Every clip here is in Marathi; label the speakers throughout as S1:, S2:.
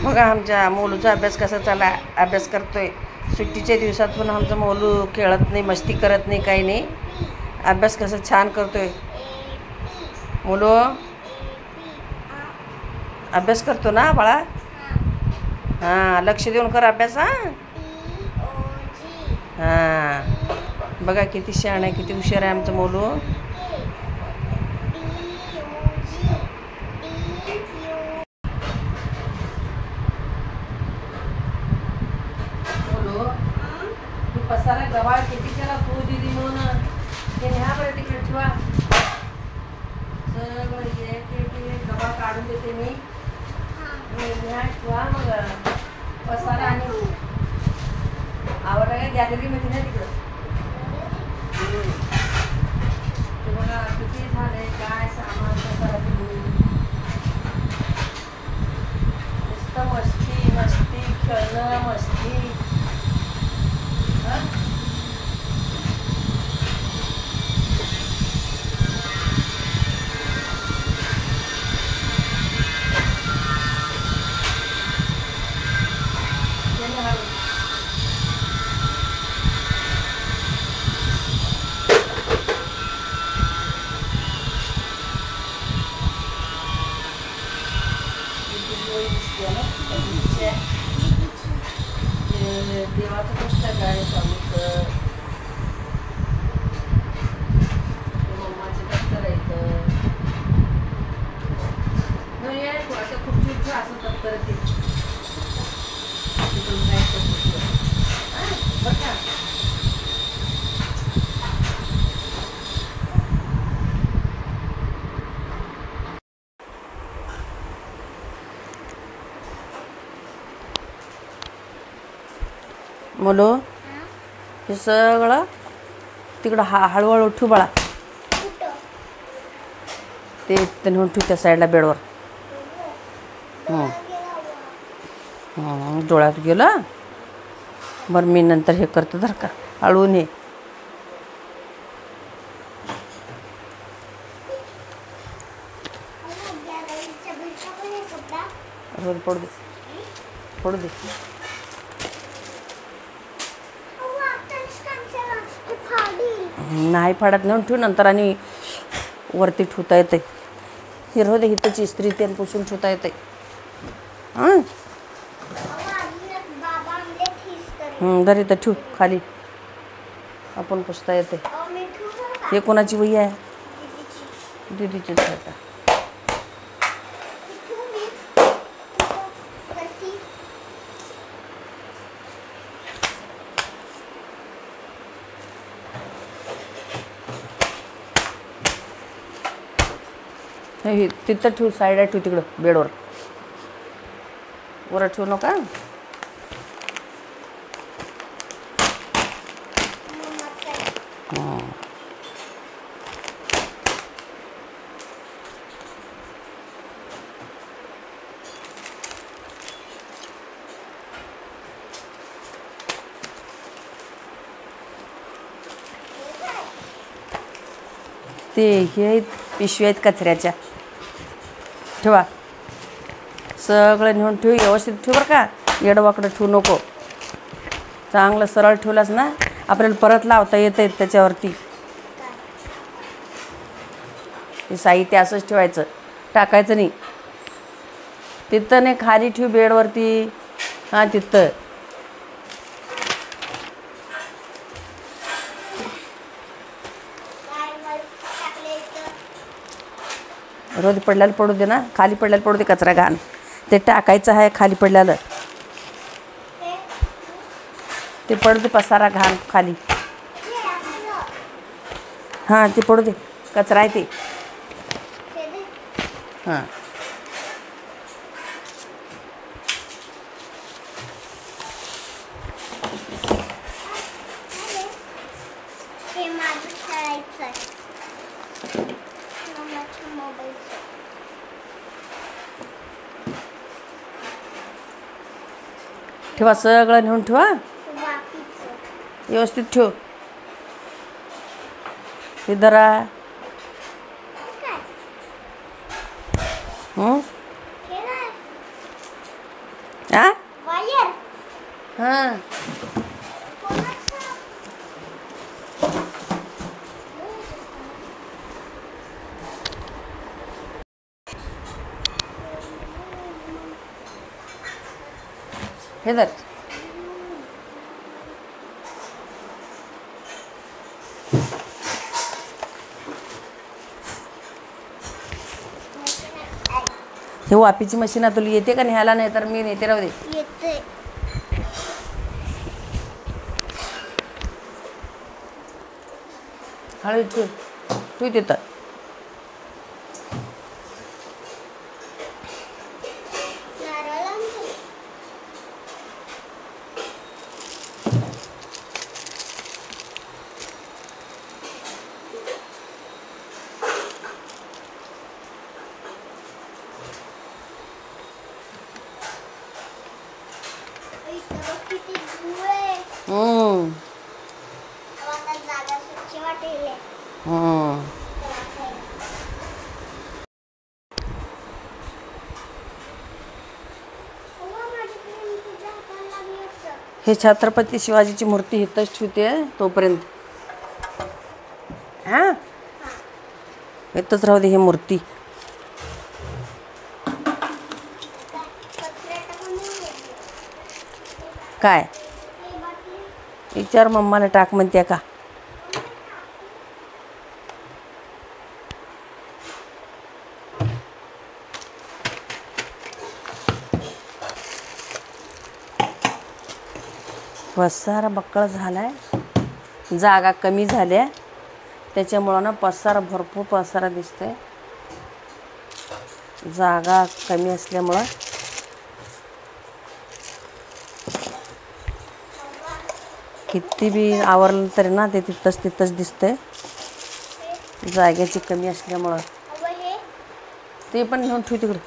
S1: बघा आमच्या मोलूचा अभ्यास कसा चालला. अभ्यास करतोय. सुट्टीच्या दिवसातून आमचं मोलू खेळत नाही, मस्ती करत नाही, काही नाही. अभ्यास कसं छान करतोय. मोलू अभ्यास करतो ना बाळा. हां, लक्ष देऊन कर अभ्यास. हां, बघा किती शहाण आहे, किती हुशार आहे आमचं मोलू. पसारा गवाळ किती केला तू दिदी म्हणून. हे न्या बरं तिकडे ठेवा. सगळं एक गवाळ काढून देते मी. न्या ठेवा. मग पसारा आणि आवडला काय गॅलरीमध्ये ना तिकडं. तुम्हाला किती झालंय काय सामान पसारा तुम्ही. नुसतं मस्ती मस्ती खेळणं मस्ती. देवाचं पुस्तक आहे स्वामीचं. मम्माचे दप्तर आहेत. असं खूप असं दप्तर ते बरं का. मोलो हे सगळं तिकडं हळूहळू ठेव बाळा. ते नेऊन ठेव त्या साईडला बेडवर. डोळ्यात गेलं बरं. मी नंतर हे करतो धर का. हळून ये. पडू दे पडू दे. नाही फाडत नेऊन ठेवू नंतर आणि वरती ठेवता येते. हिरो दे हिथंच इस्त्री तेल पुसून ठेवता येते. हां दर इथं ठेवू खाली. आपण पुसता येते. हे कोणाची वही आहे. दीदीचीच आहे का. तिथं ठेवू. साईडला ठेवू तिकडं बेडवर. वर ठेवू नका. ते हे आहेत पिशव्या आहेत कचऱ्याच्या. ठेवा सगळं नेऊन ठेव. व्यवस्थित ठेव बरं का. येडवाकडं ठेवू नको. चांगलं सरळ ठेवलास ना आपल्याला परत लावता येतं त्याच्यावरती. हे साहित्य असंच ठेवायचं, टाकायचं नाही. तिथं नाही खाली ठेव बेडवरती. हां तिथं. रोज पडल्याला पडू दे ना. खाली पडल्याला पडू दे. कचरा घाण ते टाकायचं आहे खाली पडल्याला. ते पडू दे पसारा घाण खाली. हां ते पडू दे. कचरा आहे ते. हां ठेवा. सगळं नेऊन ठेवा. व्यवस्थित ठेव. हे धरा. हे धर. हे वापीची मशीन तुला येते का न्यायला? नाही तर मी नेते, राहू दे.
S2: येते.
S1: हळू ठेव, ठेव तिथं.
S2: नारळ आणते. इथं बघ किती धूळ आहे. आता जागा स्वच्छ वाटेल.
S1: हे छत्रपती शिवाजीची मूर्ती इथंच ठेवते तोपर्यंत. हां, इथंच राहू दे ही मूर्ती. काय विचार मम्माला टाक म्हणते का? पसारा बक्कळ झालाय, जागा कमी झाल्या त्याच्यामुळं ना पसारा भरपूर पसारा दिसतोय. जागा कमी असल्यामुळं किती बी आवरलं तरी ना ते तिथंच दिसतंय, जागेची कमी असल्यामुळं. ते पण घेऊन ठेव तिकडे.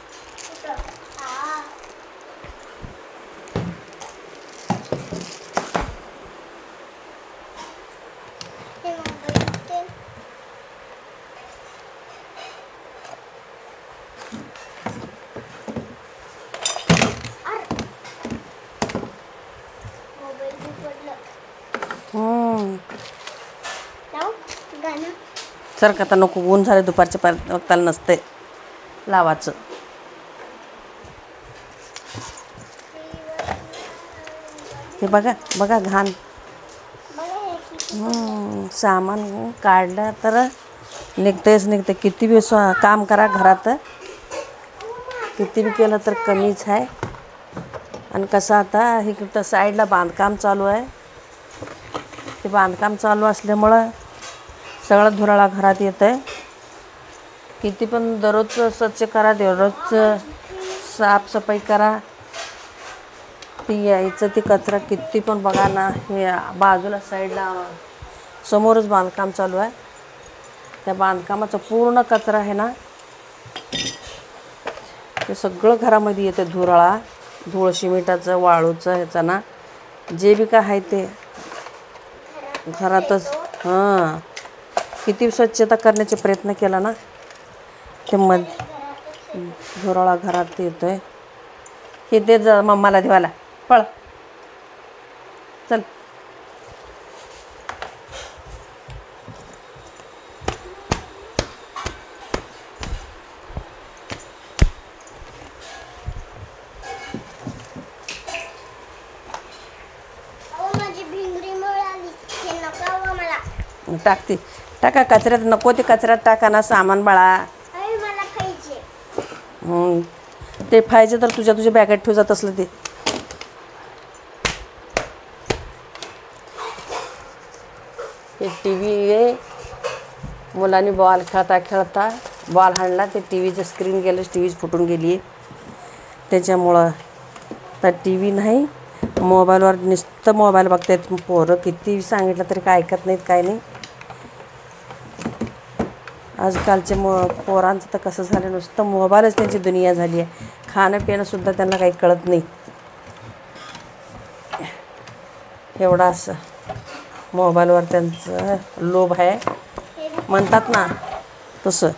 S1: सर का आता नको, ऊन झाले, दुपारच्या वक्ताला नसते लावाचं. हे बघा बघा घाण. सामान काढलं तर निघते. किती बी काम करा घरात, किती बी केलं तर कमीच आहे. आणि कसं आता इकडं साईडला बांधकाम चालू आहे. ते बांधकाम चालू असल्यामुळं सगळं धुराळा घरात येतं आहे. किती पण दररोज स्वच्छ करा, दररोज साफसफाई करा. ती यायचं ती कचरा किती पण बघा ना. हे बाजूला साईडला समोरच बांधकाम चालू आहे. त्या बांधकामाचा पूर्ण कचरा आहे ना, ते सगळं घरामध्ये येतं. धुराळा, धूळ, सिमेंटाचं, वाळूचं, ह्याचं ना जे बी काय आहे ते घरातच. हां, किती स्वच्छता करण्याचे प्रयत्न केला ना, ते धुराळा घरात येतोय. हे ते मम्माला देवाला पळ चल. टाकते, टाका कचऱ्यात. नको ते कचऱ्यात टाका ना सामान बाळा. ते पाहिजे तर तुझ्या बॅगेत ठेव जात असलं ते. हे टी व्ही आहे, मुलांनी बॉल खेळता बॉल हाणला, ते टी व्हीचं स्क्रीन गेलं, टी व्हीच फुटून गेली आहे. त्याच्यामुळं तर टी व्ही नाही, मोबाईलवर नुसतं मोबाईल बघतात पोरं. किती सांगितलं तरी काय ऐकत नाहीत, काय नाही. आजकालचे पोरांचं तर कसं झालं, नुसतं मोबाईलच त्यांची दुनिया झाली आहे. खाणं पिणंसुद्धा त्यांना काही कळत नाही. एवढा असं मोबाईलवर त्यांचं लोभ आहे म्हणतात ना, तसं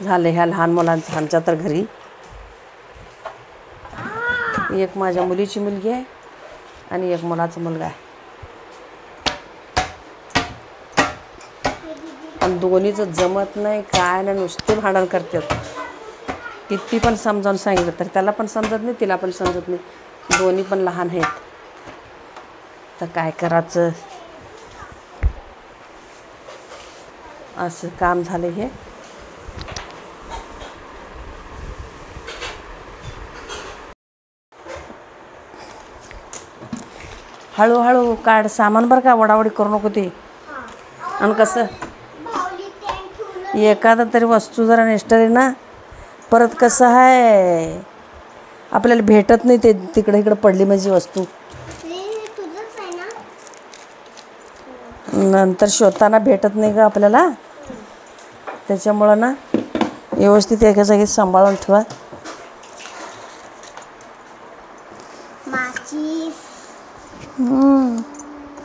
S1: झालं ह्या लहान मुलांचं. आमच्या तर घरी एक माझ्या मुलीची मुलगी आहे आणि एक मुलाचा मुलगा आहे. आणि दोन्हीचं जमत नाही, काय नाही, नुसते भांडण करतात. किती पण समजावून सांगितलं तर त्याला पण समजत नाही, तिला पण समजत नाही. दोन्ही पण लहान आहेत. तर काय करायचं, असं काम झालं हे. हळूहळू काढ सामान बरं का, वडावडी करू नको ते. आणि कसं
S2: भाऊली टेंट ठेवलं.
S1: एखादा तरी वस्तू जरा नेस्टरी ना, परत कसं आहे आपल्याला भेटत नाही ते, तिकडे इकडं पडली म्हणजे वस्तू
S2: हे तुझंच आहे ना.
S1: नंतर शोधताना भेटत नाही का आपल्याला. त्याच्यामुळं ना व्यवस्थित एका जागी सांभाळून ठेवा.
S2: माचीस.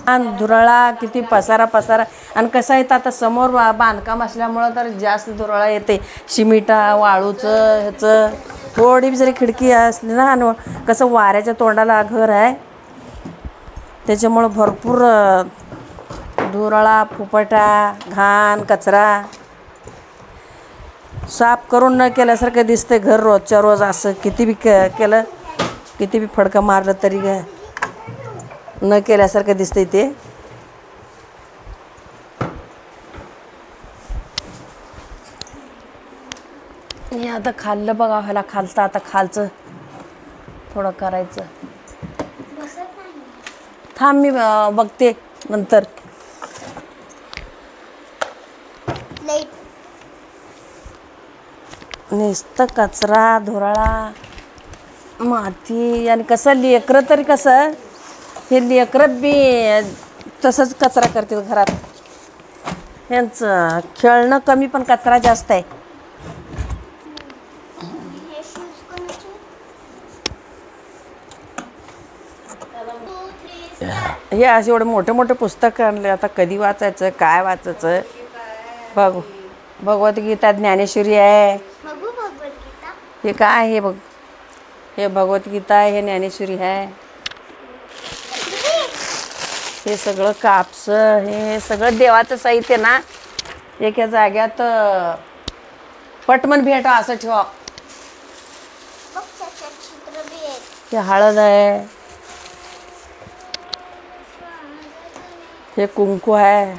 S1: आणि धुराळा किती पसारा पसारा. आणि कसं आहे आता समोर बांधकाम असल्यामुळं तर जास्त धुराळा येते. शिमिटा वाळूचं ह्याचं. थोडी बी जरी खिडकी असली ना, आणि कसं वाऱ्याच्या तोंडाला घर आहे त्याच्यामुळं भरपूर धुराळा फुफटा घाण कचरा साफ करून न केल्यासारखं दिसते घर रोजच्या रोज. असं किती बी केलं, किती बी फडकं मारलं तरी न केल्यासारखं दिसतंय ते. हे आता खाल्लं बघा, ह्याला खालतं आता खालचं थोडं करायचं.
S2: बसत नाही.
S1: थांब मी बघते नंतर.
S2: लाईट.
S1: नुसतं कचरा धुराळा माती. आणि कसं लेकरं तरी कसं, हे लेकरं बी तसंच कचरा करतात घरात. ह्यांचं खेळणं कमी पण कचरा जास्त आहे.
S2: हे शूज कोणाचे? 2, 3
S1: हे असे एवढे मोठे मोठे पुस्तकं आणले. आता कधी वाचायचं, काय वाचायचं. भगवद्गीता ज्ञानेश्वरी आहे.
S2: बघू भगवद्गीता.
S1: हे काय आहे बघ, हे भगवद्गीता आहे, हे ज्ञानेश्वरी आहे. हे सगळं कापसं, हे सगळं देवाचं साहित्य ना. एका जाग्यात पटमन भेटा असं ठेवा.
S2: बघ त्याच्यात चित्र बी आहेत.
S1: हे हळद आहे, हे कुंकू आहे.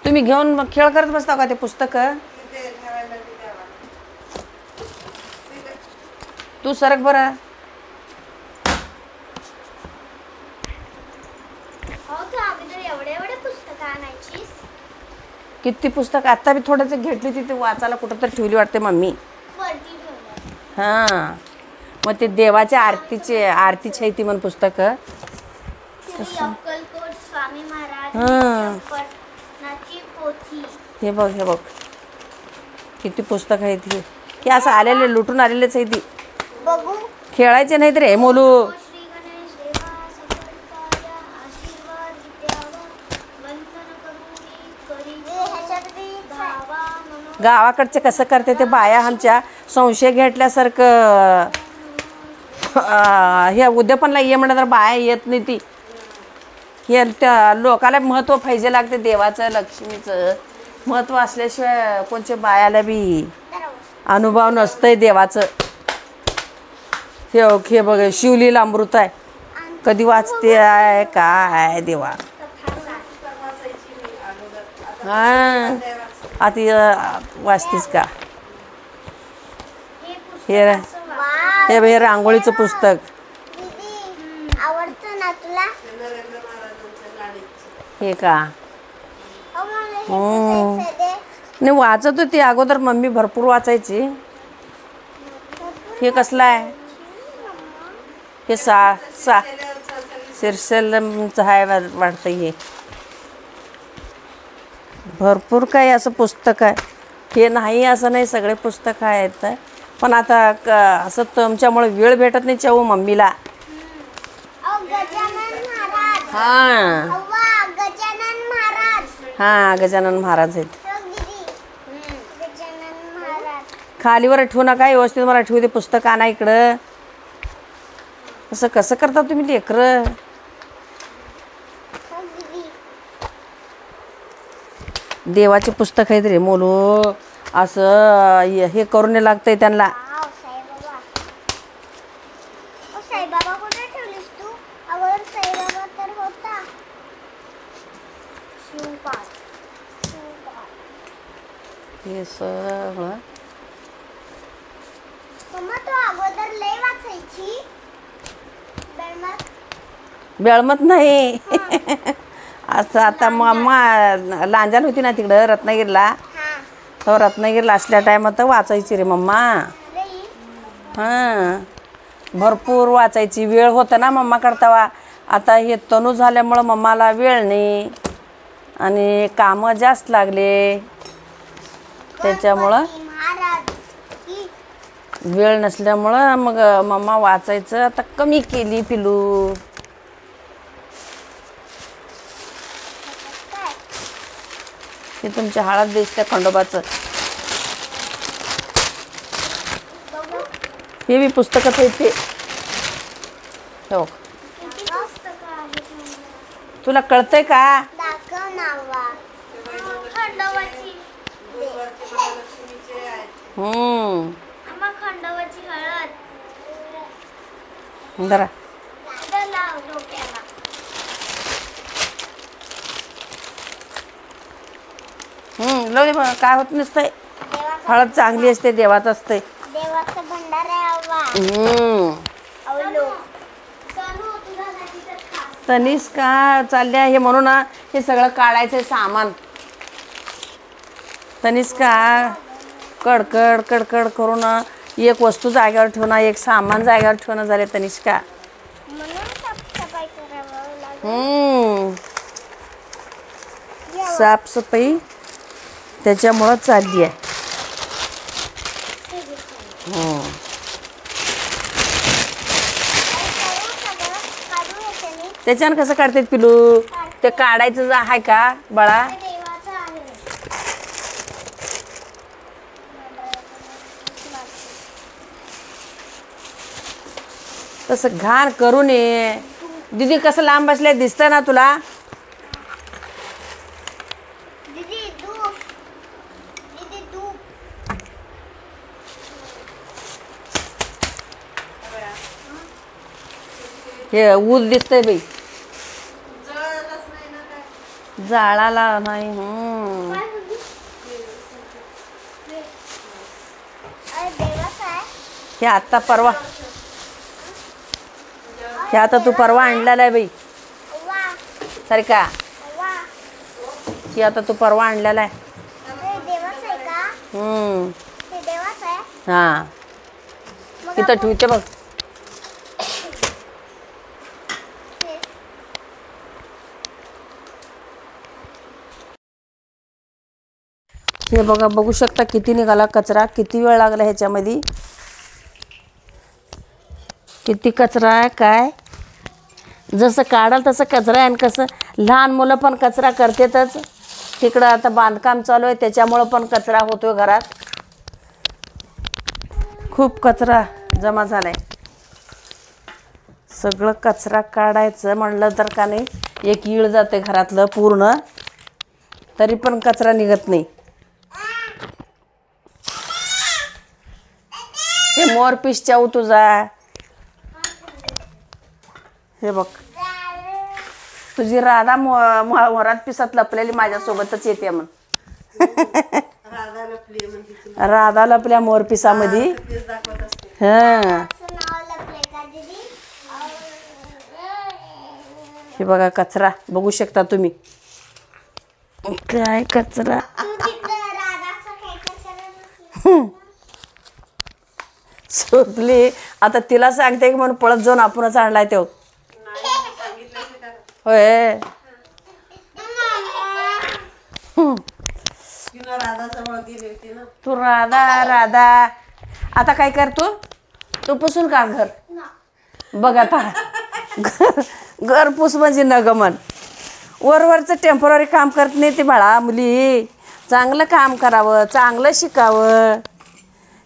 S1: तुम्ही घेऊन मग खेळ करत बसता का ते पुस्तकं? तू सरक बरं.
S2: हो तू अगोदर एवढे एवढे पुस्तकं आणायचीस.
S1: किती पुस्तकं आता बी थोडंसं घेतली, तिथे वाचायला कुठं तर ठेवली वाटते मम्मी.
S2: वरती ठेवलं.
S1: हां, मग ते देवाच्या आरतीची आहे ती म्हण पुस्तकं.
S2: श्री अक्कलकोट स्वामी महाराज
S1: हां,
S2: पटनाची पोथी.
S1: हे बघ हे बघ किती पुस्तकं आहेत ही. की असं आलेले लुटून आलेलेच आहे ती.
S2: बघू.
S1: खेळायचे नाहीत रे मोलू.
S2: श्री गणेश देवा सकल कार्य आशीर्वाद द्यावा वंदन करून करी भावा म्हणून.
S1: गावाकडचे कसं करते ते बाया आमच्या संशय घेतल्यासारखं. हे उद्यापनला ये म्हणलं तर बाया येत नाही ती. हे त्या लोकाला महत्त्व पाहिजे लागते, देवाचं लक्ष्मीचं महत्त्व असल्याशिवाय कोणच्या बायाला बी अनुभव नसतंय देवाचं. हे बघ शिवलीला अमृत आहे, कधी वाचते आहे काय देवा. हां, आता वाचतीस का? हे रांगोळीचं पुस्तक.
S2: दीदी आवडतं ना तुला?
S1: हे का?
S2: हो मला हे दे.
S1: नाही वाचत होती अगोदर मम्मी, भरपूर वाचायची. हे कसलं आहे? हे सिरसेलचं आहे वाटतं. हे भरपूर काही असं पुस्तक आहे. हे नाही असं नाही, सगळे पुस्तकं आहेत. पण आता असं तुमच्यामुळे वेळ भेटत नाही चव मम्मीला.
S2: अहो, गजानन महाराज.
S1: हां
S2: अव्वा, गजानन महाराज.
S1: हां, गजानन महाराज आहेत.
S2: बघ दीदी. गजानन महाराज.
S1: खालीवर ठेवू नका, व्यवस्थित मला ठेवू दे. पुस्तक आणा इकडं. असं कसं करता तुम्ही लेकरं?
S2: बघ दीदी.
S1: देवाचे पुस्तक आहेत रे मोलू. असं हे करून लागतंय त्यांना.
S2: वाव, साईबाबा.
S1: हे सगळं
S2: मम्मा तू अगोदर लय वाचायची बेळमत.
S1: बेळमत नाही. असं आता मम्मा लांजाल होती ना तिकडं रत्नागिरीला,
S2: हा
S1: तर रत्नागिरीला असल्या टायमात वाचायची रे मम्मा.
S2: लई
S1: हां भरपूर वाचायची. वेळ होता ना मम्मा करतावा. आता हे तनू झाल्यामुळं मम्माला वेळ नाही आणि कामं जास्त लागले, त्याच्यामुळं
S2: गणपती महाराज की
S1: वेळ नसल्यामुळं मग मम्मा वाचायचं आता कमी केली पिलू.
S2: काय
S1: हे तुमच्या हळद दिसतं खंडोबाचं.
S2: बघू
S1: हे बी पुस्तकच आहे ते. हो
S2: किती पुस्तकं आहेत मम्मा.
S1: तुला कळतंय का?
S2: दाखव नावा खंडोबाची आम्हा खंडोबाची हळद
S1: जरा
S2: इथं लाव डोक्याला.
S1: लावू दे मग, काय होत नसतंय.
S2: देवाचा
S1: हळद चांगली असते, देवाचं असते.
S2: देवाचा भंडार आहे आवा अवलो. तनू तुझ्यासाठी तर खास.
S1: तनिष्का चालल्या हे म्हणून ना हे सगळं काढायचं सामान. तनिष्का कडकड कडकड करून एक वस्तू जागेवर ठेवणं, एक सामान जागेवर ठेवणं झाले तनिष्का.
S2: म्हणून साफसफाई करावं लागेल.
S1: साफसफाई त्याच्यामुळं चालली आहे.
S2: काढू याच्याने
S1: त्याच्यानं कसं काढतात पिलू? ते काढायचं आहे का बाळा?
S2: देवाचं आहे.
S1: तसं घाण करू नये. दीदी कसं लांब बसले दिसतं ना तुला?
S2: दीदी धूप दीदी धूप
S1: हे ऊस दिसतंय बाई. जाळाला नाही.
S2: अरे देवाचं आहे.
S1: हे आता परवा, हे आता तू परवा आणलेला आहे बाई
S2: वा
S1: सारिका.
S2: वा
S1: हे आता तू परवा आणलेला आहे.
S2: हे देवाचं आहे का? हे देवाचं आहे.
S1: हां
S2: मग
S1: इथं ठेवते बघ. हे बघा, बघू शकता किती निघाला कचरा, किती वेळ लागला ह्याच्यामध्ये. किती कचरा आहे काय. जसं काढाल तसं कचरा आहे. आणि कसं लहान मुलं पण कचरा करतातच. तिकडं आता बांधकाम चालू आहे त्याच्यामुळं पण कचरा होतोय घरात. खूप कचरा जमा झालाय. सगळं कचरा काढायचं म्हणलं तर का नाही एक ईळ जाते घरातलं पूर्ण, तरी पण कचरा निघत नाही. हे मोरपीस चाऊ तुझा. हे बघ तुझी राधा मोरात पिसात लपलेली माझ्यासोबतच येते म्हण. राधा लपल्या मोरपिसामध्ये. हां
S2: नाव लपलंय का दीदी?
S1: हे बघा कचरा बघू शकता तुम्ही. काय कचरा.
S2: तू तिथं राधाचं काहीतरी करत होती.
S1: सुटली आता तिला सांगते की म्हणून पळत जाऊन आपणच आणलाय तो. होय तू राधा राधा. आता काय कर तू पुसून काढ घर. बघ आता घर पुस म्हणजे नगमन. वरवरचं टेम्पररी काम करत नाही ते बाळा. मुली चांगलं काम करावं, चांगलं शिकावं.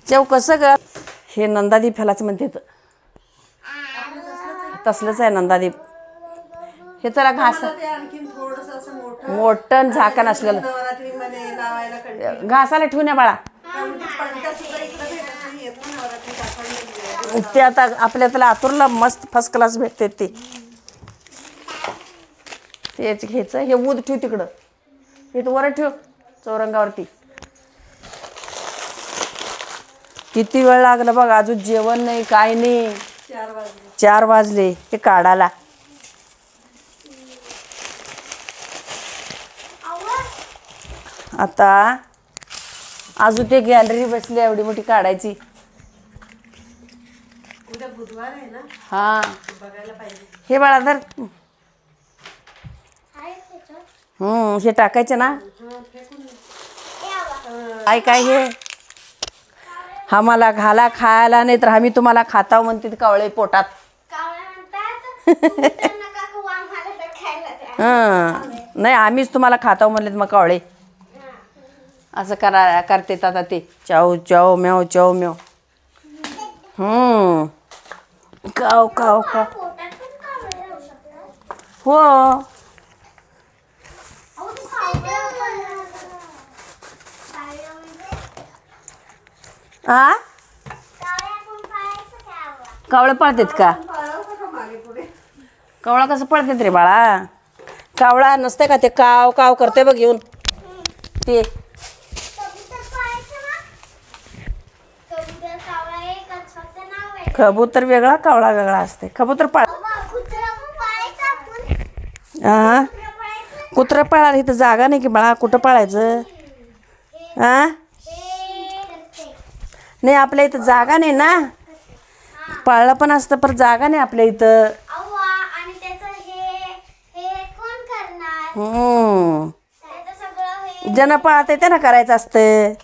S1: जेव कसं ग. हे नंदादीप ह्यालाच म्हणते. तसलंच आहे नंदादीप. हे चला घास मोठं झाकण असलेलं घासाला ठेवून या बाळा. ते आता आपल्या त्याला आतुरला मस्त फर्स्ट क्लास भेटते ते. तेच घ्यायचं. हे ऊद ठेव तिकडं. हे वर ठेव चौरंगावरती. किती वेळ लागला बघ, अजून जेवण नाही काय नाही. 4 वाजले हे काढायला. आता अजून ते गॅलरी बसली एवढी मोठी काढायची.
S3: उद्या बुधवार आहे ना,
S1: हा
S3: बघायला पाहिजे.
S1: हे बाळा धर.
S2: आहे त्याच्यात?
S1: हे टाकायचे ना.
S2: हे आवा.
S1: काय काय हे आम्हाला घाला खायला, नाही तर आम्ही तुम्हाला खाताव म्हणते ते कावळे पोटात.
S2: कावळ्या म्हणतात तुम्ही त्यांना का खाऊ, आम्हाला तर खायला द्या.
S1: नाही आम्हीच तुम्हाला खाताव म्हणलेत मग कावळे. असं करते आता ते चाव चाव म्याव चाव म्याव. काव काव काव.
S2: पोटात पण कावळे राहू शकतात.
S1: हो
S2: अहो, तू कावळ्या पण- कावळ्या म्हणजे-
S1: आ
S2: कावळ्या पण पाहायचं का आवा?
S1: कावळे पळतात का?
S3: पळवतं का मागे पुढे?
S1: कावळा कसं पळतात रे बाळा? कावळा नसते का ते काव काव करते बघ येऊन ते.
S2: कबूतर पाहायचं ना? कबूतर कावळा एकच, फक्त नाव आहे.
S1: कबूतर वेगळा कावळा वेगळा असते. कबूतर पळ
S2: बाबा, कुत्रा पण पाहायचा आपण.
S1: हा
S2: कुत्रा पाहायचं.
S1: कुत्रं पळायला इथं जागा नाही की बाळा, कुठं पळायचं? हा
S2: हे करते.
S1: नाही आपल्या इथं जागा नाही ना. पाळलं पण असतं पण जागा नाही आपल्या इथं.
S2: अव्वा, आणि त्याचं हे कोण करणार? त्याचं सगळं हे
S1: ज्यांना पाळते त्यांना करायचं असतं.
S2: हे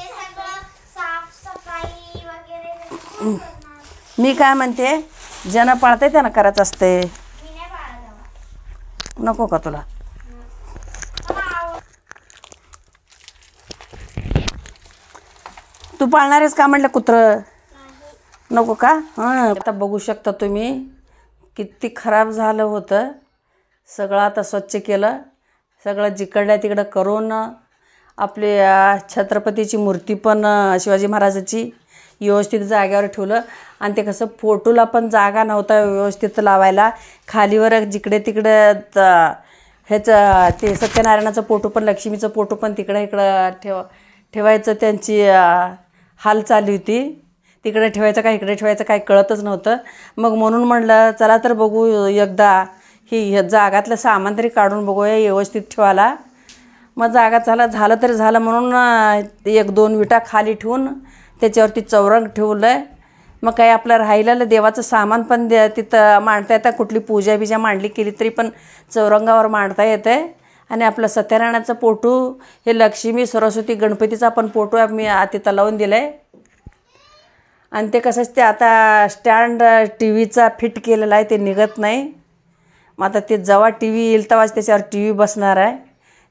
S2: सगळं साफसफाई वगैरे कोण करणार?
S1: मी काय म्हणते, ज्यांना पाळते त्यांना करायचं असते.
S2: मी नाही पाळत अव्वा.
S1: नको का तुला? तू पाळणारेस का म्हणलं कुत्रं? नको का? हां आता बघू शकता तुम्ही किती खराब झालं होतं. सगळं आता स्वच्छ केलं. सगळं जिकडल्या तिकडं करून आपली छत्रपतीची मूर्ती पण शिवाजी महाराजाची व्यवस्थित जाग्यावर ठेवलं. आणि ते कसं फोटोला पण जागा नव्हता व्यवस्थित लावायला. खालीवर जिकडे तिकडे ह्याचं ते सत्यनारायणाचं फोटो पण लक्ष्मीचं फोटो पण तिकडं इकडं ठेवायचं त्यांची हाल चालली होती. तिकडे ठेवायचं काय इकडे ठेवायचं काय कळतच नव्हतं. मग म्हणून म्हणलं चला तर बघू एकदा ही जागातलं सामान तरी काढून बघूया व्यवस्थित ठेवायला. मग जागा झालं तरी झालं म्हणून 1-2 विटा खाली ठेवून त्याच्यावरती चौरंग ठेवलं आहे. मग काही आपलं राहिलेलं देवाचं सामान पण तिथं मांडता येतं. कुठली पूजा बिजा मांडली केली तरी पण चौरंगावर मांडता येतं. आणि आपलं सत्यनारायणाचं फोटो हे लक्ष्मी सरस्वती गणपतीचा पण फोटो मी तिथं लावून दिलं आहे. आणि ते कसंच ते आता स्टँड टी व्हीचा फिट केलेला आहे, ते निघत नाही. मग आता ते जेव्हा टी व्ही येईल तेव्हाच त्याच्यावर टी व्ही बसणार आहे.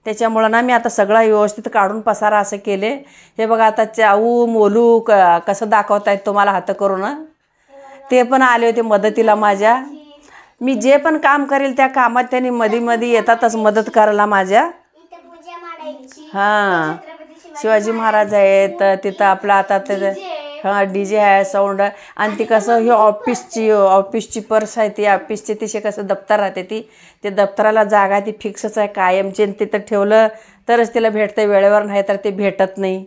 S1: त्याच्यामुळं ना मी आता सगळा व्यवस्थित काढून पसारा असं केले. हे बघा आता चाऊ मोलू कसं दाखवत आहेत तुम्हाला हात करून. ते पण आले होते मदतीला माझ्या. मी जे पण काम करेल त्या कामात त्यांनी मध्ये येतातच मदत करायला माझ्या.
S2: इथे पूजा मांडायची.
S1: हां
S2: छत्रपती
S1: शिवाजी महाराज आहेत तिथं. आपलं आता ते हां DJ आहे साऊंड. आणि ती कसं ही ऑफिसची पर्स आहे. ती ऑफिसची तिचे कसं दप्तर राहते ते दप्तराला जागा ती फिक्सच आहे कायमची. तिथं ठेवलं तरच तिला भेटतं, वेळेवर नाही तर ते भेटत नाही.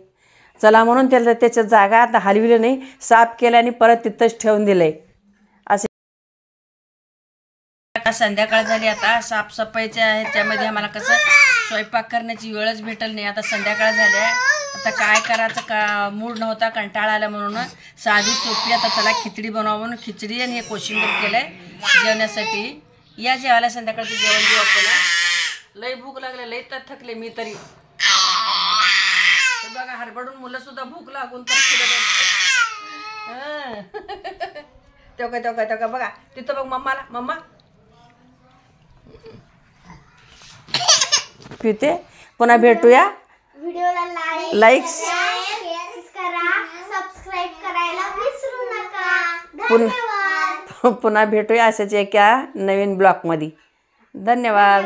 S1: चला म्हणून त्याला त्याच्या जागा आता हलविलं नाही, साफ केलं आणि परत तिथंच ठेवून दिलं आहे. आता संध्याकाळ झाली. आता साफसफाईच्या ह्याच्यामध्ये आम्हाला कसं स्वयंपाक करण्याची वेळच भेटल नाही. आता संध्याकाळ झाली आहे. आता काय करायचं का मूड नव्हता, कंटाळा आला म्हणून साधी सोपी आता चला खिचडी बनवा म्हणून खिचडी आणि हे कोशिंबीर केलंय जेवण्यासाठी. या जेवायला संध्याकाळचं जेवण देऊ आपल्याला. लई भूक लागले, लई तर थकले मी तरी. हे बघा हरबडून मुलं सुद्धा भूक लागून तर तेव्हा बघा तिथं बघ मम्मा पिते. पुन्हा भेटूया.
S2: व्हिडिओला लाईक करा, सबस्क्राईब करायला विसरू नका. धन्यवाद.
S1: पुन्हा भेटूया अशाच एका नवीन ब्लॉगमध्ये. धन्यवाद.